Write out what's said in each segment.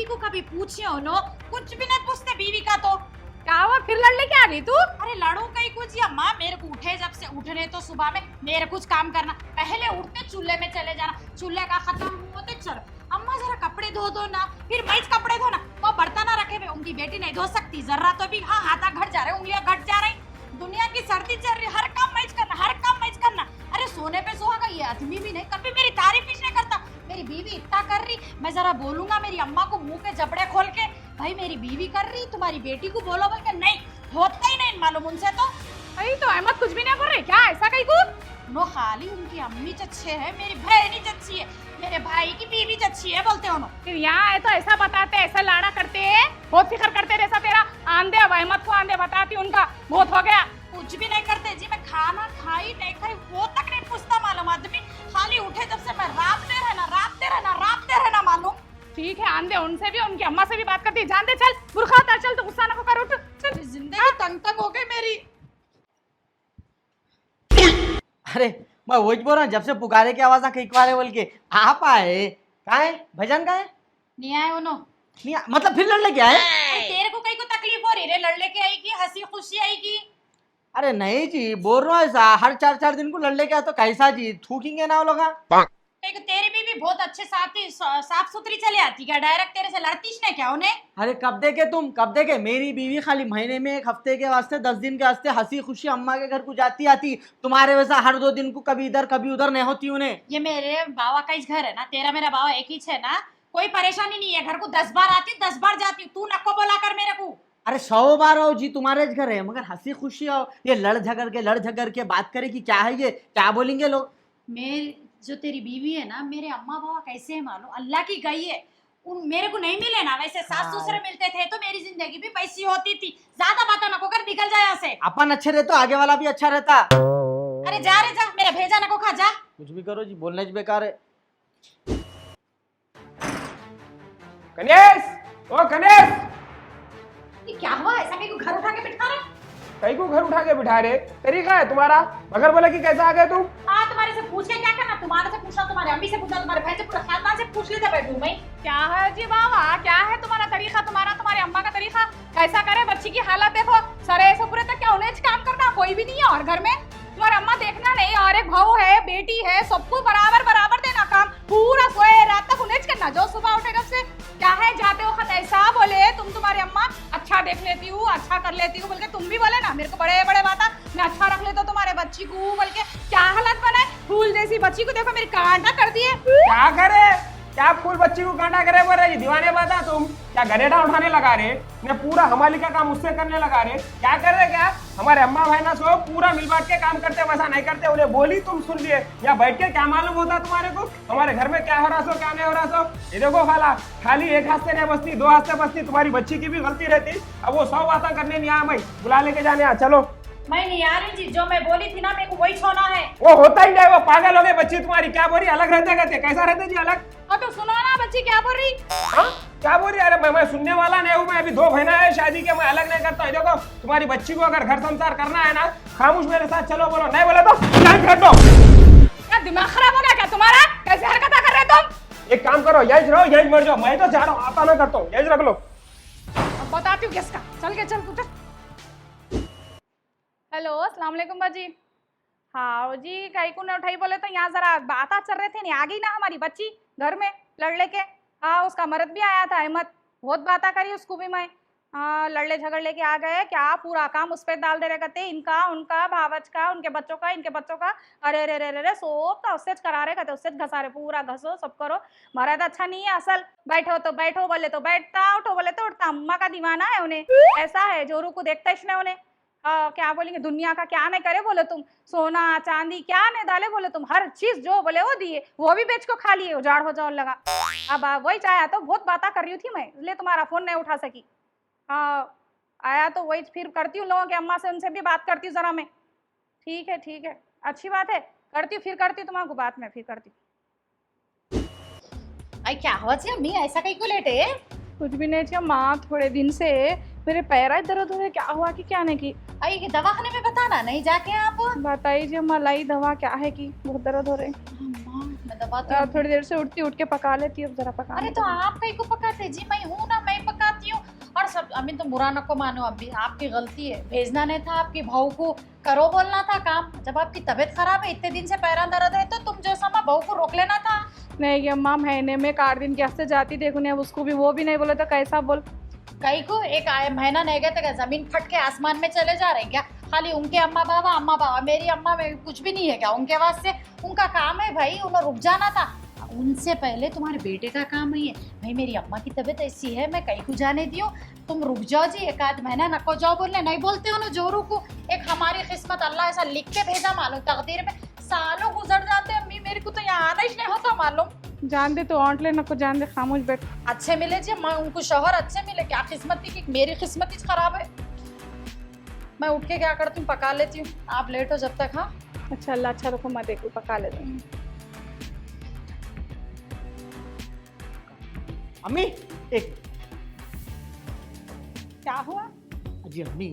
को कभी पूछे हो नो? कुछ भी नहीं पूछते बीवी का तो। क्या हुआ फिर लड़ लेके आ गई तू? अरे लड़ू कहीं कुछ या माँ मेरे को उठे जब से उठने तो सुबह में मेरे कुछ काम करना, पहले उठते चूल्हे में चले जाना, चूल्हे का खत्म होते चल अम्मा जरा कपड़े धो दो ना, फिर मैं कपड़े धो ना, वो बर्तन रखे हुए उनकी बेटी नहीं धो सकती जरा तो भी। हाँ हाथा घट जा रहे, उंगलियां घट जा रही, दुनिया की सर्दी चल रही, हर काम मैच करना, हर काम मैच करना। अरे सोने पे सुहागा ये आदमी भी नहीं, कभी मेरी तारीफ ही नहीं करता। मेरी बीवी इतना कर रही, मैं जरा बोलूंगा मेरी अम्मा को मुंह के जबड़े खोल के, भाई मेरी बीवी कर रही तुम्हारी बेटी को बोलो, बोल के नहीं होता ही नहीं मालूम उनसे तो। अरे तो अहमद कुछ भी नहीं बोल रहे क्या? ऐसा कहीं को नो खाली उनकी अम्मी चच्छे है, मेरी बहनी चच्छी है, मेरे भाई की बीवी चच्छी है बोलते हो। फिर यहाँ है तो ऐसा बताते, ऐसा लाड़ा करते हैं, बहुत फिक्र करते रहता तेरा। आंधे अब अहमद को आंधे बताती उनका बहुत हो गया। कुछ भी नहीं करते जी, मैं खाना खाई नहीं खाई वो तक नहीं पूछता मालूम आदमी, खाली उठे जब से मैं राबते रहना मालूम। ठीक है आंधे, उनसे भी उनकी अम्मा से भी बात करती। जान दे चल, बुरखा उतार चल, तो गुस्सा ना हो कर, उठ चल। जिंदगी तंग हो गई मेरी। अरे मैं वही बोल रहा हूँ, जब से पुकारे की आवाज कहीं को आ रहे बोल के आप आए। कहाँ है भजन? कहाँ है? नहीं आए उनो। नहीं मतलब फिर लड़ लेके आए? तेरे को कहीं को तकलीफ हो रही रे? लड़ लेके आई की हंसी खुशी आई की? अरे नहीं जी, बोल रहा हूँ ऐसा हर 4-4 दिन को लड़ लेके आए तो कैसा जी, थूकेंगे ना वो लोग। तेरी बीवी बहुत अच्छे साफ सुथरी चले आती क्या? डायरेक्ट तेरे से लड़तीश नहीं क्या उन्हें? अरे कब देखे तुम, कब देखे? मेरी बीवी खाली महीने में 1 हफ्ते के वास्ते 10 दिन के वास्ते हंसी खुशी अम्मा के घर को जाती आती। तुम्हारे वैसा हर 2 दिन को कभी इधर कभी उधर नहीं होती उन्हें। ये मेरे बाबा का ही घर है ना, तेरा मेरा बाबा एक ही है ना, कोई परेशानी नहीं है। घर को 10 बार आती 10 बार जाती, तू नको बोला कर मेरे को। अरे 100 बार आओ जी, तुम्हारे घर है, मगर हंसी खुशी आओ। ये लड़ झगड़ के बात करे कि क्या है, ये क्या बोलेंगे लोग। मेरी जो तेरी बीवी है ना, मेरे अम्मा बाबा कैसे है मालूम, अल्लाह की गई है। उन मेरे को नहीं मिले ना, वैसे सास ससुर मिलते थे तो मेरी जिंदगी भी वैसी होती थी। ज्यादा बातों नको कर, निकल जा यहाँ से। अपन अच्छे रहते तो आगे वाला भी अच्छा रहता। अरे जा रे जा, मेरा भेजा नको खा जा। कुछ भी करो जी, बोलना जी बेकार है। गणेश, ओ गणेश, ये क्या हुआ? ऐसा कहीं को घर उठा के बिठा रहे? कहीं को घर उठा के बिठा रहे? तरीका है तुम्हारा? मगर बोले कि कैसा आ गए तुम? हाँ तुम्हारे से पूछ के क्या करना? तुम्हारे से पूछना, तुम्हारे अम्मी से पूछना, तुम्हारे भाई से पूछना, खानदान से पूछ लेते बैठूं मैं। क्या है जी बाबा, क्या है तुम्हारा तरीका, तुम्हारी अम्मा का तरीका? कैसा करे? बच्ची की हालत देखो, सरे ऐसे पूरे तक क्या उन्हें काम करना? कोई भी नहीं है और घर में तुम्हारी अम्मा देखना नहीं, और एक भाव है बेटी है, सबको बराबर बराबर देना काम, पूरा सोए रात तक उन्हें करना। जो सुबह उठे जब से क्या है जाते वक्त ऐसा बोले तुम्हारी अम्मा अच्छा देख लेती हूँ, अच्छा कर लेती हूँ बोल के तुम भी बोले ना मेरे को बड़े बड़े बात, मैं अच्छा रख लेता तुम्हारे बच्ची को बोल के। क्या हालत बनाए फूल जैसी बच्ची को, देखो मेरी कांटा कर दिए। क्या करे? क्या फूल बच्ची को कांटा करे बोल रही? दीवाने बता तुम, क्या गरेटा उठाने लगा रहे? ने पूरा हमाली का काम उससे करने लगा रहे? क्या कर रहे? क्या हमारे अम्मा भाई ना सो पूरा मिल बांट के काम करते, वैसा नहीं करते। उन्हें बोली तुम सुन लिए, या बैठ के क्या मालूम होता तुम्हारे को हमारे घर में क्या हो रहा सो क्या नहीं हो रहा सो? ये देखो खाला, खाली एक हाथ से नहीं बसती, 2 हाथ से बसती। तुम्हारी बच्ची की भी गलती रहती, अब वो 100 बातें करने नहीं आया। मैं बुला लेके जाने आ, चलो। मैं नहीं आ रही जी, जो मैं बोली थी ना मेरे को वही छोना है। वो होता ही नहीं, वो पागल हो गए बच्ची तुम्हारी। क्या बोली? अलग रहते कहते, कैसा रहते जी अलग? और तो सुनो ना बच्ची क्या बोल रही? हाँ क्या बोल रही? अरे मैं सुनने वाला नहीं हूँ, मैं अभी 2 महीना है शादी के, मैं अलग नहीं करता। देखो तुम्हारी बच्ची को अगर घर संसार करना है ना, खामोश मेरे साथ चलो, बोलो नहीं बोले तो यहीं कर दो। क्या दिमाग खराब हो गया क्या तुम्हारा? कैसे हरकत कर रहे तुम? एक काम करो, यहीं रहो, यहीं मर जाओ। मैं तो जा रहा हूँ, आता ना करता हूँ, यहीं रख लो। अब बताती हूँ किसका। चल के चल कुछ। हेलो अस्सलाम वालेकुम बाजी। हाँ जी, कहीं को नहीं उठाई बोले तो यहाँ जरा बात चल रहे थे, नहीं आ गई ना हमारी बच्ची घर में लड़ लेके। हाँ उसका मर्द भी आया था अहमद, बहुत बातें करी उसको भी मैं। हाँ लड़ले झगड़ले के आ गए, क्या पूरा काम उस पर डाल दे रहे कहते, इनका उनका भावच का, उनके बच्चों का इनके बच्चों का। अरे रे रे रे रे सोप का उससे करा रहे कहते, उससे घसा रहे, पूरा घसो सब करो। मर्द अच्छा नहीं है असल, बैठो तो बैठो बोले तो बैठता, उठो बोले तो उठता। अम्मा का दीवाना है उन्हें, ऐसा है जोरू को देखता इसने उन्हें। क्या बोलेंगे दुनिया का क्या नहीं करे बोले तुम, सोना चांदी क्या नहीं डाले बोले तुम, हर चीज जो बोले वो दिए, वो भी बेच को खा लिए, उजाड़ हो जाओ लगा। अब वही चाहे तो बहुत बातें कर रही थी मैं, इसलिए तुम्हारा फोन नहीं उठा सकी। हाँ आया तो वही फिर करती हूँ लोगों के अम्मा से, उनसे भी बात करती हूँ जरा मैं। ठीक है अच्छी बात है, करती हूँ फिर करती हूँ तुम्हारे को बात में, फिर करती हूँ। आई क्या हुआ जी अम्मी, ऐसा कहीं को लेटे? कुछ भी नहीं चाहिए माँ, थोड़े दिन से मेरे पैर दर्द हो रहे, क्या हुआ कि क्या नहीं की? आई कि दवाखाने में बताना नहीं जाके आप? बताइए जी अम्मा, लाई दवा क्या है कि बहुत दर्द हो रहे? अम्मा मैं दबाती हूँ। थोड़ी देर से उठती, उठ के पका लेती हूँ, जरा पका। अरे तो आप कहीं को पकाते जी, मैं हूँ ना, मैं पकाती हूँ। और सब अम्मी तो बुरा नको मानो, अम्मी आपकी गलती है, भेजना नहीं था आपकी बहू को, करो बोलना था काम। जब आपकी तबीयत खराब है, इतने दिन से पैरा दर्द है, तो तुम जो समा बहू को रोक लेना था। नहीं अम्मा, महीने में 8 दिन के वास्ते जाती, देखो नहीं अब उसको भी वो भी नहीं बोला तो कैसा बोल। कहीं को एक महीना नहीं गया तो क्या जमीन फट के आसमान में चले जा रहे हैं क्या? खाली उनके अम्मा बाबा, मेरी अम्मा में कुछ भी नहीं है क्या उनके वास्ते? उनका काम है भाई, उन्हें रुक जाना था। उनसे पहले तुम्हारे बेटे का काम ही है भाई। मेरी अम्मा की तबीयत ऐसी है, मैं कहीं को जाने दियो, तुम रुक जाओ जी, एक आध महीना नको जाओ बोलने, नहीं बोलते हो ना जो रुको। एक हमारी किस्मत अल्लाह ऐसा लिख के भेजा मालूम, तकदीर में सालों गुजर जाते हैं अम्मी, मेरे को तो यहाँ आना ही नहीं होता मालूम। जान दे तो ऑंट लेना को, जान दे, खामोश बैठ। अच्छे मिले जी, मैं उनको शौहर अच्छे मिले, क्या किस्मत थी कि मेरी किस्मत ही खराब है। मैं उठ के क्या करती हूँ, पका लेती हूँ, आप लेट हो जब तक। हाँ अच्छा अल्लाह अच्छा रुको, मैं देखू पका ले दूँ। अम्मी एक क्या हुआ? जी अम्मी,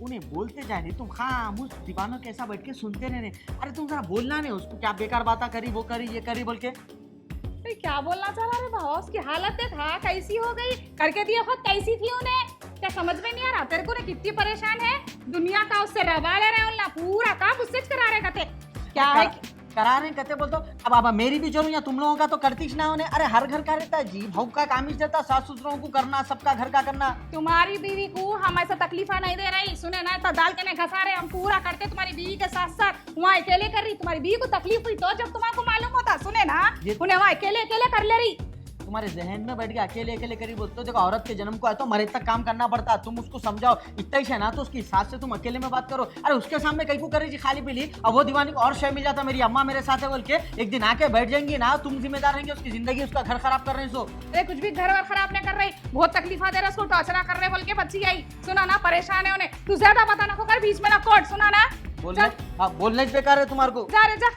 उन्हें बोलते जाए नहीं, तुम खामोश दीवानों के ऐसा बैठ के सुनते रहने। अरे तुम जरा बोलना नहीं उसको, क्या बेकार बातें करी, वो करी, ये करी बोल के। अरे क्या बोलना चाह रहा रे भावा, उसकी हालत था कैसी हो गई, करके दिया खुद कैसी थी उन्हें, क्या समझ में नहीं आ रहा तेरे को? ने कितनी परेशान है, दुनिया का उससे रवा ले रहे हो, पूरा काम उससे करा रहे कहते क्या है करा रहे कहते बोलते हो। अब मेरी भी जरूर, या तुम लोगों का तो करती ना होने। अरे हर घर का रहता है जी, भाव का काम ही रहता, सास ससुरों को करना, सबका घर का करना। तुम्हारी बीवी को हम ऐसा तकलीफा नहीं दे रही, सुने ना, तो डाल के नहीं घसा रहे, हम पूरा करते तुम्हारी बीवी के साथ साथ। वहाँ अकेले कर रही, तुम्हारी बीवी को तकलीफ हुई तो जब तुम्हारे मालूम होता, सुने ना, उन्हें वहाँ अकेले अकेले कर ले रही। तुम्हारे जहन में बैठ गया अकेले अकेले करी बोलते हो। देखो औरत के जन्म को है तो मरे तक काम करना पड़ता, तुम उसको समझाओ इतना ही है ना, तो उसके हिसाब से तुम अकेले में बात करो। अरे उसके सामने कहीं को करे जी खाली पीली, अब वो दीवानी को और शय मिल जाता, मेरी अम्मा मेरे साथ है बोल के एक दिन आके बैठ जाएंगी ना, तुम जिम्मेदार रहेंगे उसकी जिंदगी, उसका घर खराब कर रहे हैं। सो अरे कुछ भी घर वर खराब नहीं कर रही, बहुत तकलीफा दे रहा, उसको टॉर्चर कर रहे बोल के बच्ची आई, सुना ना, परेशान है उन्हें, तू ज्यादा पता ना को कर, बीच में ना कोट, सुना ना, बोलने बेकार है तुम्हारे को। जा रे जा।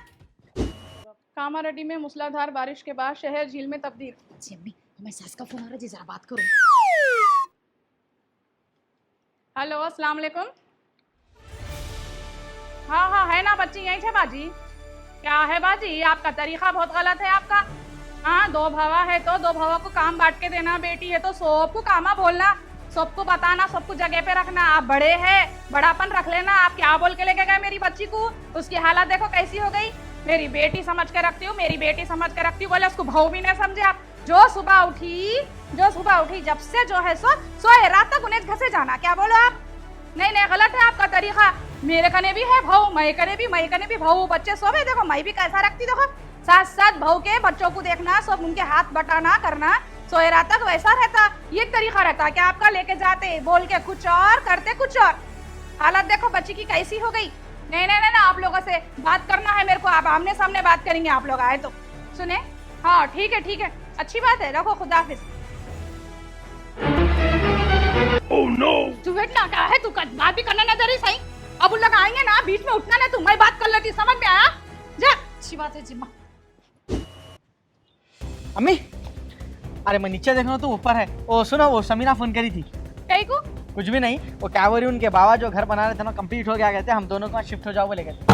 कामारेड्डी में मूसलाधार बारिश के बाद शहर झील में तब्दील। जी अम्मी, हमारी सास का फोन आ रहा है जी, जरा बात करो। हेलो अस्सलाम वालेकुम। हाँ हाँ है ना बच्ची, यहीं थे बाजी। क्या है बाजी, आपका तरीका बहुत गलत है आपका। हाँ 2 भावा है तो 2 भावा को काम बांट के देना, बेटी है तो सबको कामा बोलना, सबको बताना, सबको जगह पे रखना। आप बड़े हैं, बड़ापन रख लेना। आप क्या बोल के लेके गए मेरी बच्ची को, उसकी हालत देखो कैसी हो गई। मेरी बेटी समझ के रखती हूँ, मेरी बेटी समझ के रखती हूँ, बोले उसको भाव भी नहीं समझे आप। जो सुबह उठी जब से जो है सोए रात तक उन्हें घसे जाना, क्या बोलो आप? नहीं नहीं गलत है आपका तरीका। मेरे कने भी है भाव, मैं कने भी भाव, बच्चे सोवे देखो, मैं भी कैसा रखती देखो, साथ साथ भाव के बच्चों को देखना, सब उनके हाथ बटाना करना, सोए रात तक वैसा रहता, ये तरीका रहता क्या आपका? लेके जाते बोल के कुछ और करते कुछ और। हालत देखो बच्ची की कैसी हो गई। नहीं नहीं नहीं, आप लोगों से बात करना है मेरे को, आप आमने सामने बात करेंगे, आप लोग आए तो सुने। हाँ ठीक है, अच्छी बात है, रखो, खुदा हाफिज। Oh no! तू बैठना, क्या है तू बात भी करना ना दे रही सही। अब उन लोग आएंगे ना, बीच में उठना नहीं, तू मैं बात कर लेती, समझ में आया? जा। अच्छी बात है जी माँ। अम्मी अरे मैं नीचे देख रहा हूँ तो ऊपर है। ओ सुनो, वो समीरा फोन करी थी। कहीं को कुछ भी नहीं, वो क्या बोल रही, उनके बाबा जो घर बना रहे थे ना, कंप्लीट हो गया, कहते हम दोनों को शिफ्ट हो जाओ बोले कहते।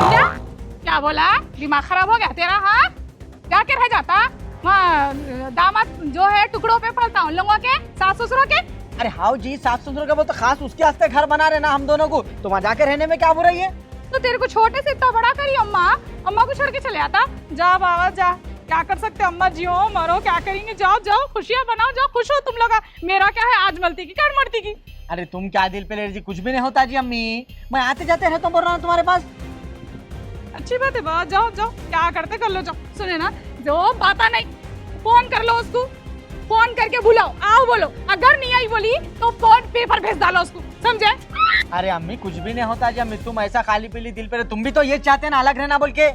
क्या बोला? दिमाग खराब हो गया तेरा? हाँ क्या के रह जाता वहाँ, दामाद जो है टुकड़ों पे पलता उन लोगों के, सास ससुरों के। अरे हाँ जी, सास ससुर का वो तो खास उसके वास्ते घर बना रहे ना हम दोनों को, तो वहाँ जाके रहने में क्या बुराई है? तो तेरे को छोटे से इतना बड़ा करी अम्मा को छोड़ के चले आता। जा बाबा जा, क्या कर सकते अम्मा, जियो मरो क्या करेंगे, जाओ खुशियाँ बनाओ, जाओ खुश हो तुम लोग। मेरा क्या है, आज मलती की कर मरती की। अरे तुम क्या दिल पे ले रही जी, कुछ भी नहीं होता जी अम्मी, मैं आते जाते रहता हूँ बोल रहा हूँ तुम्हारे पास। अच्छी बात है बाबा, जाओ क्या करते कर लो, जाओ। सुने ना, जो बात नहीं, फोन कर लो उसको, फोन करके बुलाओ, आओ बोलो, अगर नहीं आई बोली तो फोन पेपर भेज डालो उसको, समझे? अरे अम्मी कुछ भी नहीं होता जी अम्मी, तुम ऐसा खाली पीली दिल पे, तुम भी तो ये चाहते ना अलग रहना बोल के।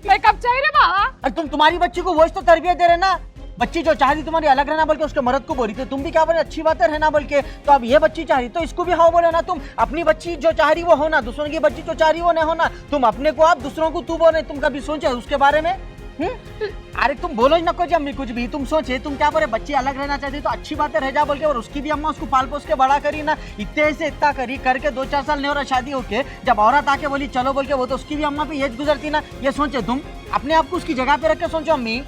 मैं कब चाहिए रे बाबा? अरे तुम तुम्हारी बच्ची को वो तो तरबियत दे रहे ना, बच्ची जो चाह रही तुम्हारी अलग रहना बोल के उसके मर्द को बोली थी, तुम भी क्या बोले अच्छी बात है रहना बोल के, तो अब ये बच्ची चाह रही तो इसको भी हाँ बोले ना। तुम अपनी बच्ची जो चाह रही वो होना, दूसरों की बच्ची जो चाह रही वो नहीं होना। तुम अपने को आप, दूसरों को तू बोले, तुम कभी सोचे उसके बारे में? अरे तुम बोलो ही नको जी अम्मी कुछ भी, तुम सोचे तुम क्या बोले, बच्ची अलग रहना चाहती तो अच्छी बात है रह जा बोल के, और उसकी भी अम्मा उसको पाल पोस के बड़ा करी ना, इतने से इतना करी करके 2-4 साल नहीं हो रहा शादी होके, जब औरत आके बोली चलो बोल के, वो तो उसकी भी अम्मा पे एज गुजरती ना। ये सोचे तुम अपने आप को उसकी जगह पे रख के सोचो अम्मी।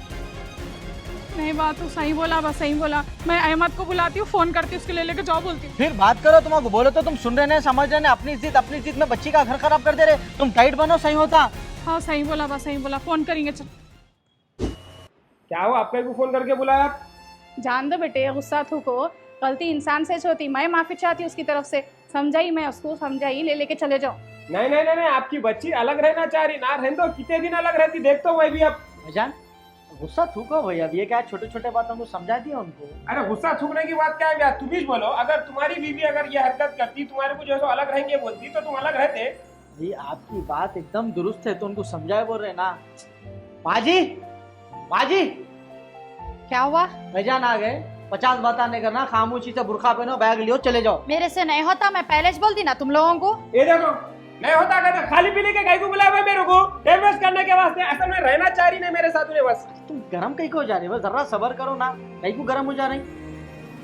नहीं बात तो सही बोला, बस सही बोला। मैं अहमद को बुलाती हूँ, फोन करती हूँ, उसके ले लेके जाओ बोलती हूँ। फिर बात करो, तुमको बोलो तो तुम सुन रहे नहीं, समझ रहे नहीं, अपनी जिद में बच्ची का घर खराब कर दे रहे। तुम टाइट बनो, सही होता। हाँ सही बोला, बस सही बोला, फोन करेंगे। चल क्या हुआ, आपका को फोन करके बुलाया आप? जान दो बेटे, गुस्सा थूको, गलती इंसान से होती, मैं माफी चाहती हूँ उसकी तरफ से। समझाई, मैं उसको समझाई, ले लेके चले जाओ। नहीं नहीं नहीं नहीं, आपकी बच्ची अलग रहना चाह रही ना, रहने दो, कितने दिन अलग रहती देखता हूँ मैं भी। अब भाईजान गुस्सा थूको भैया, अब ये क्या छोटे छोटे बातों को समझा दिया उनको। अरे गुस्सा थूकने की बात क्या है यार, तुम ही बोलो। अगर तुम्हारी बीवी अगर ये हरकत करती, तुम्हारे को जो है सो अलग रहेंगे बोलती, तो तुम अलग रहते। जी आपकी बात एकदम दुरुस्त है, तो उनको समझाए बोल रहे ना। बाजी बाजी, क्या हुआ? भाईजान आ गए। 50 बात नहीं करना, खामोशी से बुरखा पहनो, बैग लियो, चले जाओ। मेरे से नहीं होता, मैं पहले ही बोल दी ना तुम लोगों को। ये देखो, नहीं होता कहते, खाली पीने के गाय को बुलाया हुआ मेरे को टाइम वेस्ट करने के वास्ते। असल में रहना चाह रही नहीं मेरे साथ उन्हें बस। तुम गरम कहीं को जा रहे हो, बस जरा सबर करो ना, कहीं को गरम हो जा रही।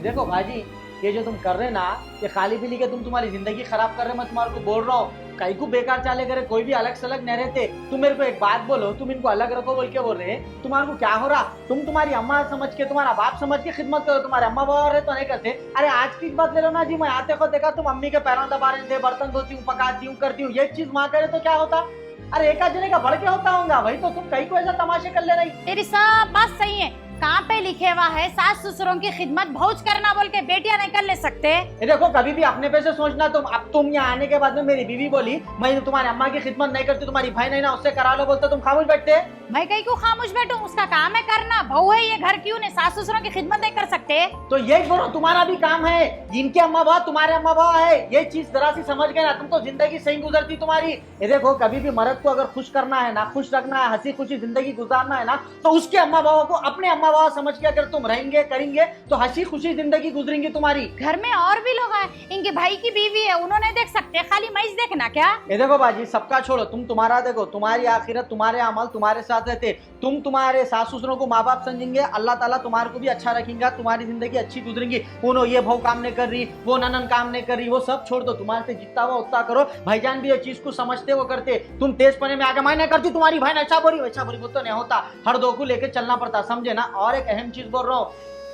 देखो भाजी, ये जो तुम कर रहे ना, ये खाली पीली के तुम तुम्हारी जिंदगी खराब कर रहे, मैं तुम्हारे को बोल रहा हूँ। कहीं को बेकार चाले करे, कोई भी अलग सलग नहीं रहते। तुम मेरे को एक बात बोलो, तुम इनको अलग रखो बोल के बोल रहे, तुम्हारे को क्या हो रहा? तुम तुम्हारी अम्मा समझ के, तुम्हारा बाप समझ के खिदमत करो, तुम्हारे अम्मा बाबा रहे तो नहीं करते। अरे आज की बात ले लो ना जी, मैं आते को देखा तुम अम्मी के पैरों दबा रहे थे, बर्तन धोती हूँ, पकाती हूँ, करती हूँ, ये चीज माँ करे तो क्या होता? अरे एक जने का बढ़ के होता होगा भाई, तो तुम कहीं को ऐसा तमाशे कर ले रही। तेरी सब बात सही है, कहाँ पे लिखे हुआ है सास ससुरों की खिदमत भौज करना बोल के बेटियां नहीं कर ले सकते? ये देखो, कभी भी अपने पे से सोचना। तुम अब तुम यहाँ आने के बाद में मेरी बीवी बोली मैं तुम्हारी अम्मा की खिदमत नहीं करती, तुम्हारी भाई नहीं ना, उससे करा लो बोलते, तुम खामोश बैठते। मैं कहीं को खामोश बैठूं? उसका काम है करना, बहू है ये घर, क्यों नहीं सास ससुरों की खिदमत नहीं कर सकते? तो यही बोलो, तुम्हारा भी काम है। जिनके अम्मा बाबा तुम्हारे अम्मा बाबा है, ये चीज जरा सी समझ गए ना, तुम तो जिंदगी सही गुजरती तुम्हारी। ये देखो, कभी भी मर्द को अगर खुश करना है ना, खुश रखना है, हंसी खुशी जिंदगी गुजारना है ना, तो उसके अम्मा बाबा को अपने अम्मा बाबा समझ के अगर तुम रहेंगे करेंगे तो हंसी खुशी जिंदगी गुजरेंगी तुम्हारी। घर में और भी लोग हैं, इनके भाई की बीवी है, उन्होंने देख सकते, खाली मैं देखना क्या? ये देखो बाजी, सबका छोड़ो, तुम तुम्हारा देखो, तुम्हारी आखिरत, तुम्हारे अमल तुम्हारे साथ रहते। तुम तुम्हारे सास ससुरों को माँ बाप समझेंगे, अल्लाह ताला तुम्हारे को भी अच्छा रखेगा, तुम्हारी जिंदगी अच्छी गुजरेगी। उन्होंने ये बहू काम नहीं कर रही, वो ननन काम नहीं कर रही, वो सब छोड़ दो, तुम्हारे से जितना हुआ उतना करो। भाईजान भी ये चीज को समझते, वो करते। तुम तेज पने में आगे मैं नहीं करती, तुम्हारी भाई ऐसा बोली वैसा बोली, वो तो नहीं होता। हर दो को लेकर चलना पड़ता, समझे ना। और एक अहम चीज बोल रहा हूँ,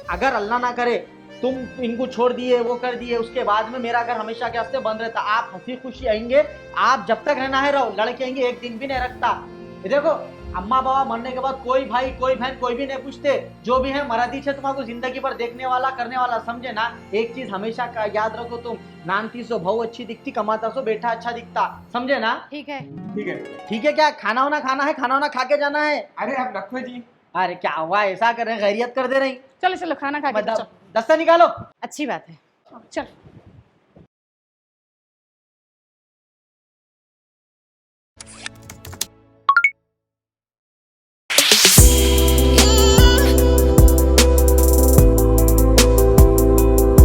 अगर अल्लाह ना करे तुम इनको छोड़ दिए, वो कर दिए, उसके बाद में मेरा घर हमेशा के वास्ते बंद रहता। आप हंसी खुशी आएंगे, आप जब तक रहना है रहो, लड़के आएंगे एक दिन भी नहीं रखता। ये देखो, अम्मा बाबा मरने के बाद कोई भाई कोई बहन कोई भी नहीं पूछते, जो भी है मरादी से तुम्हारे जिंदगी पर देखने वाला करने वाला, समझे ना। एक चीज हमेशा का याद रखो, तुम नानती सो बहू अच्छी दिखती, कमाता सो बेटा अच्छा दिखता, समझे ना। ठीक है। ठीक है। ठीक है, क्या खाना वाना खाना है? खाना वाना खा के जाना है। अरे अब रखो जी। अरे क्या हुआ, ऐसा कर रहे हैं, खैरियत कर दे रही। चलो चलो, खाना खा के चलो। दस्ता निकालो। अच्छी बात है। चल।